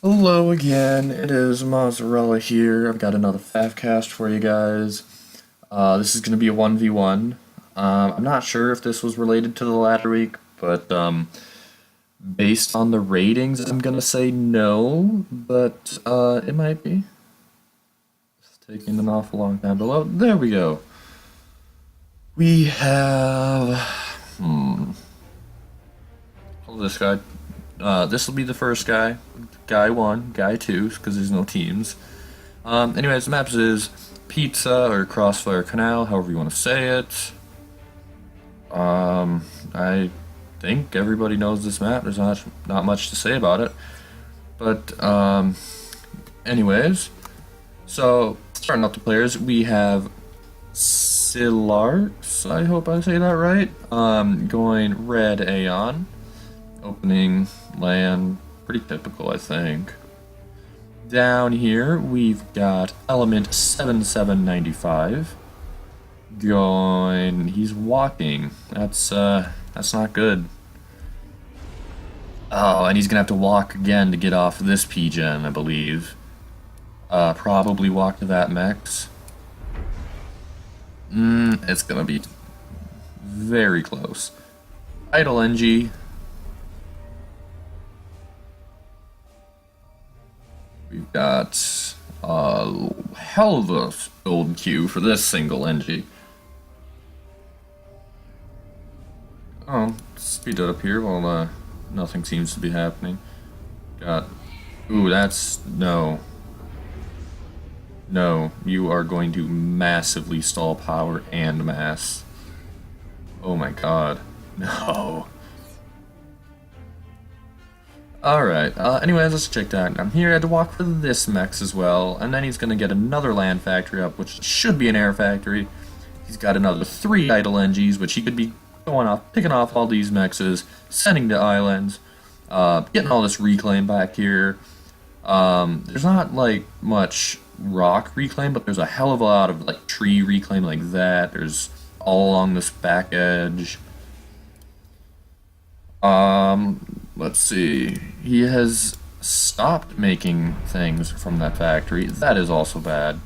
Hello again, it is Mozzarella here. I've got another Favcast for you guys. This is going to be a 1v1. I'm not sure if this was related to the latter week, but based on the ratings, I'm going to say no, but it might be. It's taking an awful long time to load. There we go. We have. This guy. This will be the first guy. Guy 1, Guy 2, because there's no teams. Anyways, the maps is Pizza or Crossfire Canal, however you want to say it. I think everybody knows this map. There's not much to say about it. But, anyways, so starting out the players, we have Silarks, I hope I say that right. Going red Aeon. Opening land, pretty typical, I think. Down here, we've got Element 7795. He's walking. That's not good. Oh, and he's gonna have to walk again to get off this P-gen, I believe. Probably walk to that Mex. It's gonna be very close. Idle NG. We've got a hell of a gold queue for this single NG. Oh, speed it up here while nothing seems to be happening. Got. Ooh, that's. No. No, you are going to massively stall power and mass. Oh my god. No. Alright, anyways, let's check that. I'm here, I had to walk for this Mex as well, and then he's gonna get another land factory up, which should be an air factory. He's got another 3 idle NGs, which he could be going off, picking off all these Mexes, sending to islands, getting all this reclaim back here. There's not, like, much rock reclaim, but there's a hell of a lot of, like, tree reclaim like that. There's all along this back edge. Let's see. He has stopped making things from that factory. That is also bad.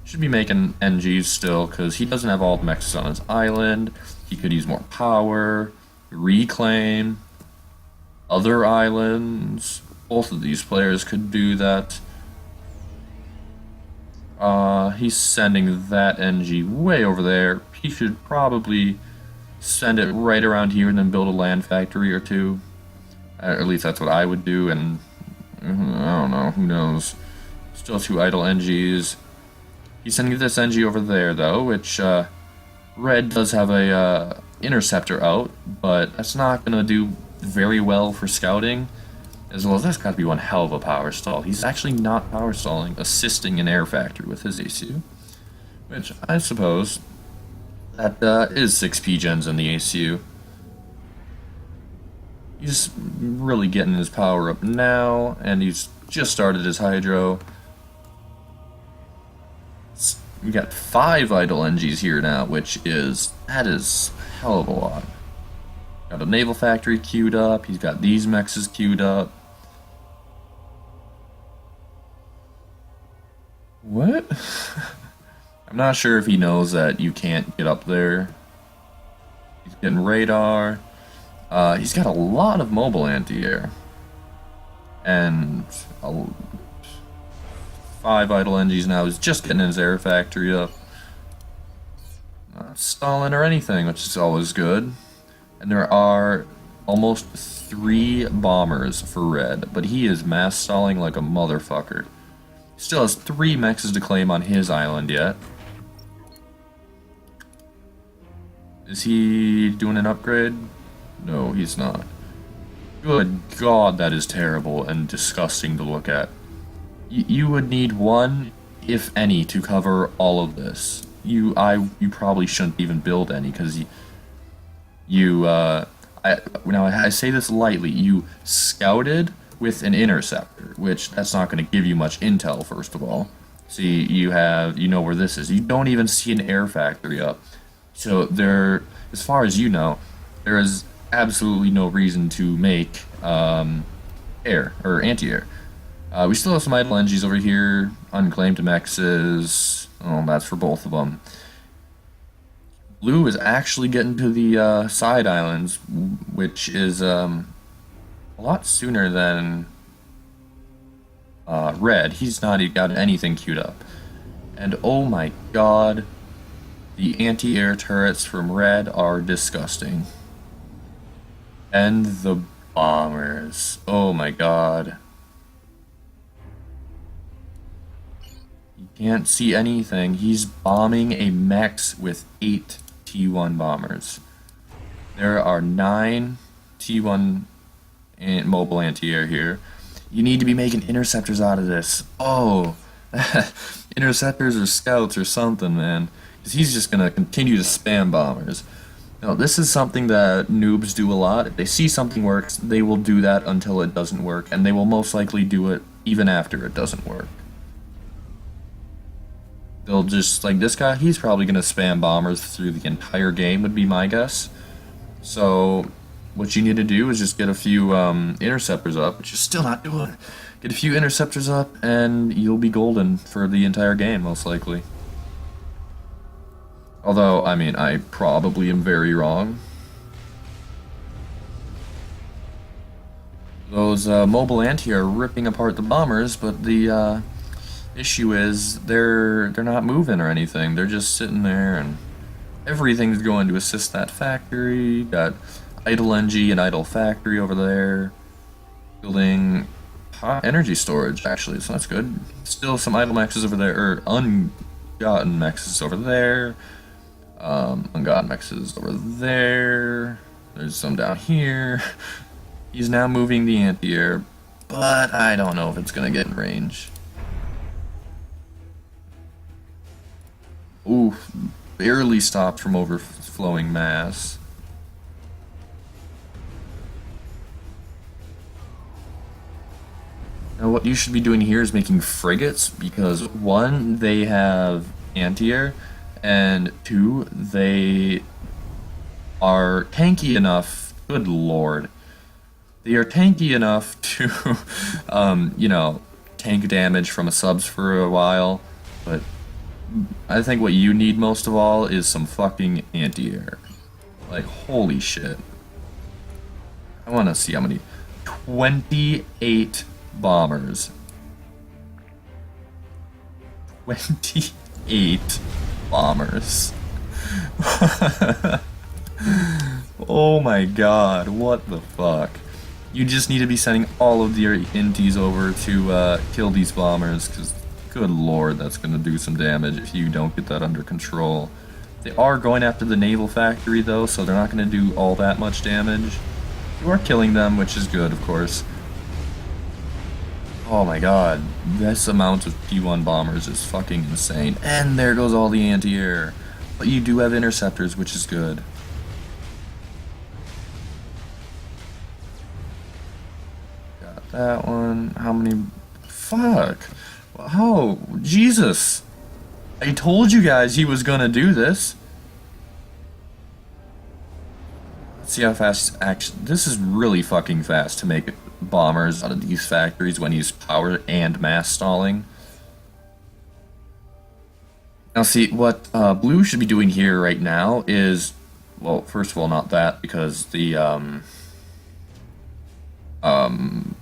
Should be making NGs still, because he doesn't have all the mexes on his island. He could use more power, reclaim, other islands. Both of these players could do that. He's sending that NG way over there. He should probably send it right around here and then build a land factory or two. At least that's what I would do, and I don't know, who knows. Still 2 idle NGs. He's sending this NG over there, though, which, red does have a, interceptor out, but that's not gonna do very well for scouting. As well as that's gotta be one hell of a power stall. He's actually not power stalling, assisting an air factory with his ACU. Which, I suppose, that, is 6 P-gens in the ACU. He's really getting his power up now, and he's just started his hydro. We got 5 idle NGs here now, that is a hell of a lot. Got a naval factory queued up, he's got these mexes queued up. What? I'm not sure if he knows that you can't get up there. He's getting radar. He's got a lot of mobile anti-air. And 5 idle NGs now. He's just getting his air factory up. Not stalling or anything, which is always good. And there are almost 3 bombers for red, but he is mass stalling like a motherfucker. Still has 3 mexes to claim on his island yet. Is he doing an upgrade? No, he's not. Good God, that is terrible and disgusting to look at. You would need 1, if any, to cover all of this. You probably shouldn't even build any, because I say this lightly, you scouted with an interceptor, which that's not going to give you much intel, first of all. See, you know where this is. You don't even see an air factory up. So as far as you know, there is absolutely no reason to make air or anti-air. We still have some idle NGs over here. Unclaimed mexes. Oh, that's for both of them. Blue is actually getting to the side islands, which is a lot sooner than red. He's not got anything queued up. And oh my god, the anti-air turrets from red are disgusting. And the bombers. Oh my god. You can't see anything. He's bombing a mech with 8 T1 bombers. There are 9 T1 mobile anti-air here. You need to be making interceptors out of this. Oh, interceptors or scouts or something, man. Because he's just going to continue to spam bombers. Now, this is something that noobs do a lot. If they see something works, they will do that until it doesn't work, and they will most likely do it even after it doesn't work. They'll just, like this guy, he's probably going to spam bombers through the entire game, would be my guess. So, what you need to do is just get a few interceptors up, which you're still not doing. Get a few interceptors up, and you'll be golden for the entire game, most likely. Although, I mean, I probably am very wrong. Those mobile anti are ripping apart the bombers, but the issue is they're not moving or anything. They're just sitting there, and everything's going to assist that factory. Got idle NG and idle factory over there. Building hot energy storage, actually, so that's good. Still some idle mexes over there, or ungotten mexes over there. Ungotten mexes over there. There's some down here. He's now moving the anti-air, but I don't know if it's gonna get in range. Ooh, barely stopped from overflowing mass. Now what you should be doing here is making frigates, because 1, they have anti-air, and 2, they are tanky enough, good lord, they are tanky enough to, you know, tank damage from a subs for a while, but I think what you need most of all is some fucking anti-air. Like, holy shit. I want to see how many. 28 bombers. 28 bombers. Oh my god, what the fuck. You just need to be sending all of your inties over to kill these bombers, because good lord, that's going to do some damage if you don't get that under control. They are going after the naval factory though, so they're not going to do all that much damage. You are killing them, which is good, of course. Oh my god, this amount of P1 bombers is fucking insane. And there goes all the anti-air. But you do have interceptors, which is good. Got that one. How many? Fuck. Oh, Jesus. I told you guys he was gonna do this. Let's see how fast actually. This is really fucking fast to make bombers out of these factories when he's power and mass stalling. Now see, what blue should be doing here right now is, well, first of all, not that, because the T1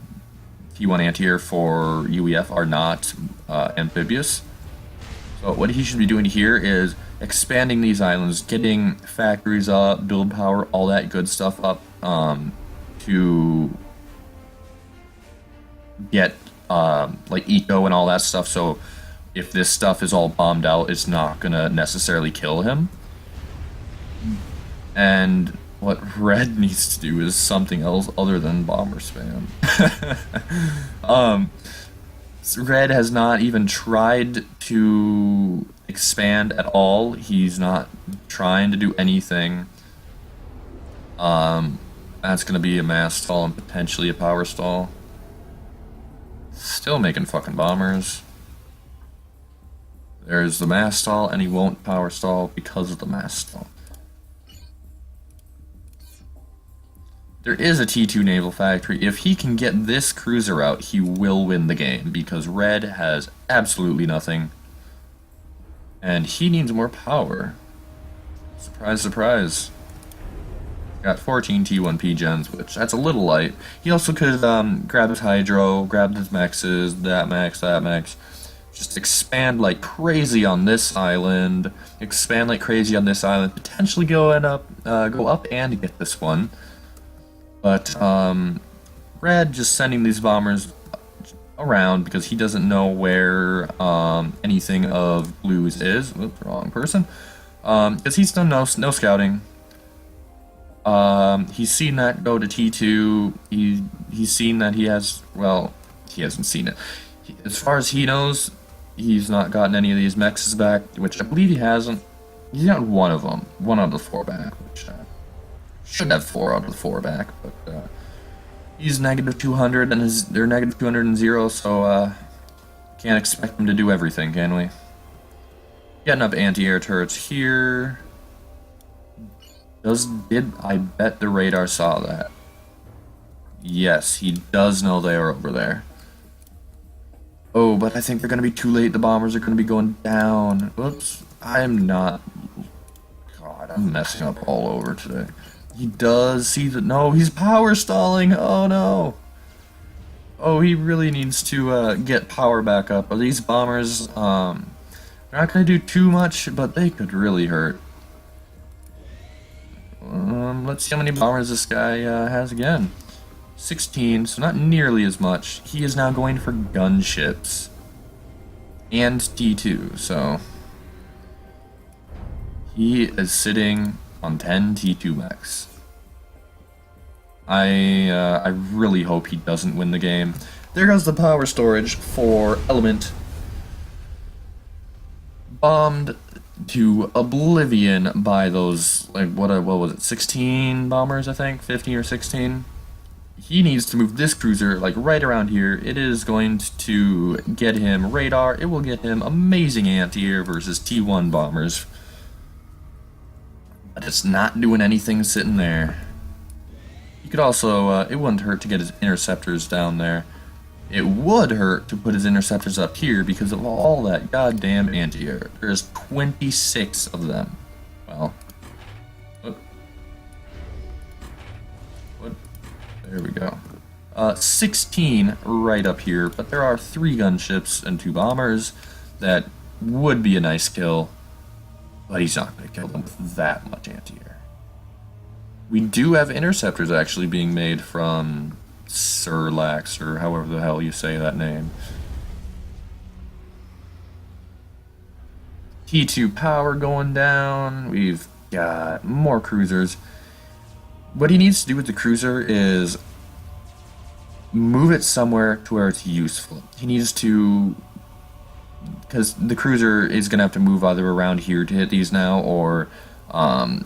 anti-air for UEF are not amphibious. So what he should be doing here is expanding these islands, getting factories up, build power, all that good stuff up to get like eco and all that stuff, so if this stuff is all bombed out, it's not gonna necessarily kill him. And what red needs to do is something else other than bomber spam. Red has not even tried to expand at all. He's not trying to do anything. That's gonna be a mass stall and potentially a power stall. Still making fucking bombers. There's the mass stall, and he won't power stall because of the mass stall. There is a T2 naval factory. If he can get this cruiser out, he will win the game, because red has absolutely nothing. And he needs more power. Surprise, surprise. Got 14 T1P gens, which that's a little light. He also could grab his hydro, grab his maxes, that max. Just expand like crazy on this island. Expand like crazy on this island. Potentially go up and get this one. But red just sending these bombers around because he doesn't know where anything of blues is. Oops, wrong person. Because he's done no scouting. He's seen that go to T2. He's seen that he has. Well, he hasn't seen it. As far as he knows, he's not gotten any of these mexes back, which I believe he hasn't. He's got one of them, 1 out of the 4 back, which should have 4 out of the 4 back, but he's negative 200 and they're negative 200 and 0, so can't expect him to do everything, can we? Getting up anti-air turrets here. Did I bet the radar saw that? Yes, he does know they are over there. Oh, but I think they're gonna be too late. The bombers are gonna be going down. Whoops. I'm not. God, I'm messing up all over today. He does see that. No, he's power stalling. Oh no. Oh, he really needs to get power back up. These bombers, they're not gonna do too much, but they could really hurt. Let's see how many bombers this guy has again. 16, so not nearly as much. He is now going for gunships. And T2, so he is sitting on 10 T2 mechs. I really hope he doesn't win the game. There goes the power storage for Element. Bombed to oblivion by those, like, what was it, 16 bombers, I think? 15 or 16? He needs to move this cruiser, like, right around here. It is going to get him radar. It will get him amazing anti-air versus T1 bombers. But it's not doing anything sitting there. He could also, it wouldn't hurt to get his interceptors down there. It would hurt to put his interceptors up here because of all that goddamn anti-air. There's 26 of them. Well, what? There we go. 16 right up here, but there are 3 gunships and 2 bombers. That would be a nice kill, but he's not going to kill them with that much anti-air. We do have interceptors actually being made from Surlax, or however the hell you say that name. T2 power going down. We've got more cruisers. What he needs to do with the cruiser is move it somewhere to where it's useful. He needs to, because the cruiser is going to have to move either around here to hit these now, or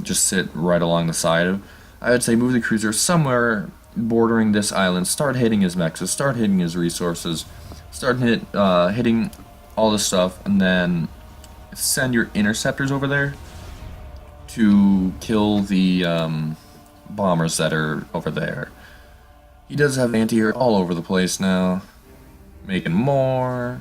just sit right along the side of. I would say move the cruiser somewhere bordering this island, start hitting his mexes, start hitting his resources, start hitting all this stuff, and then send your interceptors over there to kill the bombers that are over there. He does have anti-air all over the place now, making more,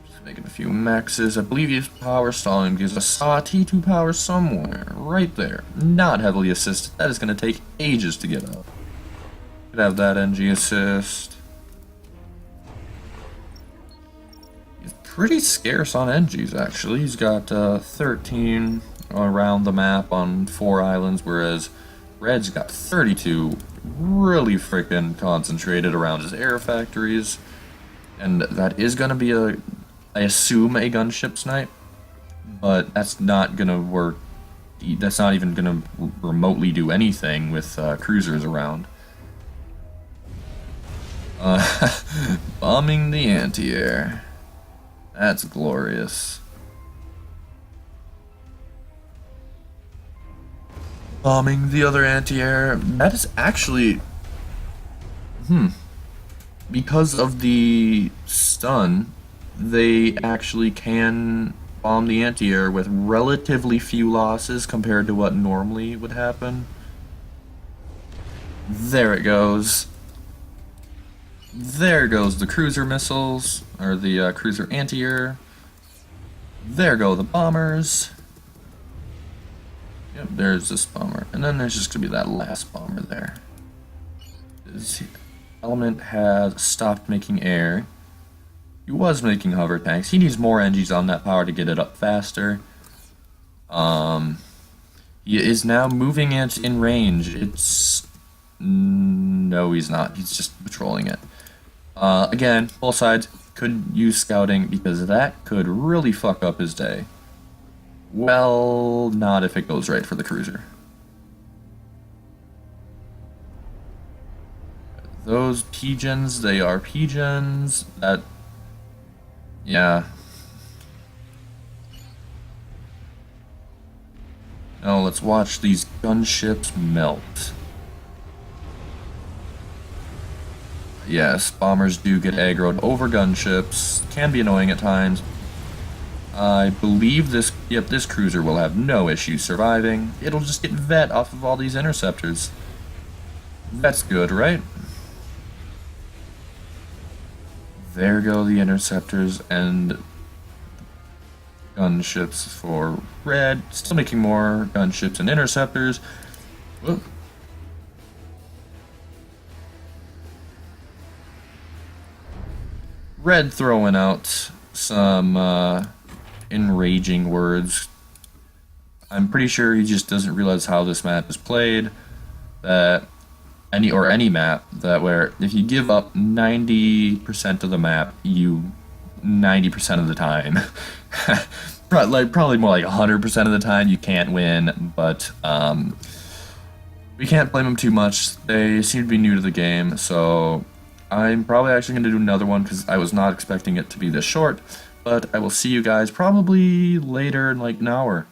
just making a few mexes. I believe he's power stalling because I saw T2 power somewhere, right there, not heavily assisted. That is going to take ages to get up. Could have that NG assist. He's pretty scarce on NGs, actually. He's got 13 around the map on 4 islands, whereas red's got 32 really freaking concentrated around his air factories. And that is going to be I assume, a gunship snipe, but that's not going to work. That's not even going to remotely do anything with cruisers around. Bombing the anti-air. That's glorious. Bombing the other anti-air. That is actually... Because of the stun, they actually can bomb the anti-air with relatively few losses compared to what normally would happen. There it goes. There goes the cruiser missiles, or the cruiser anti-air. There go the bombers. Yep, there's this bomber. And then there's just going to be that last bomber there. His element has stopped making air. He was making hover tanks. He needs more engines on that power to get it up faster. He is now moving it in range. It's... No, he's not. He's just patrolling it. Again, both sides could use scouting because that could really fuck up his day. Well, not if it goes right for the cruiser. Those pigeons, they are pigeons. That... Yeah. Now let's watch these gunships melt. Yes, bombers do get aggroed over gunships. Can be annoying at times. I believe this cruiser will have no issue surviving. It'll just get vet off of all these interceptors. That's good, right? There go the interceptors and gunships for red. Still making more gunships and interceptors. Whoop. Red throwing out some enraging words. I'm pretty sure he just doesn't realize how this map is played. That any map that where if you give up 90% of the map, you 90% of the time, probably more like 100% of the time, you can't win. But we can't blame them too much. They seem to be new to the game, so I'm probably actually going to do another one because I was not expecting it to be this short. But I will see you guys probably later in like an hour.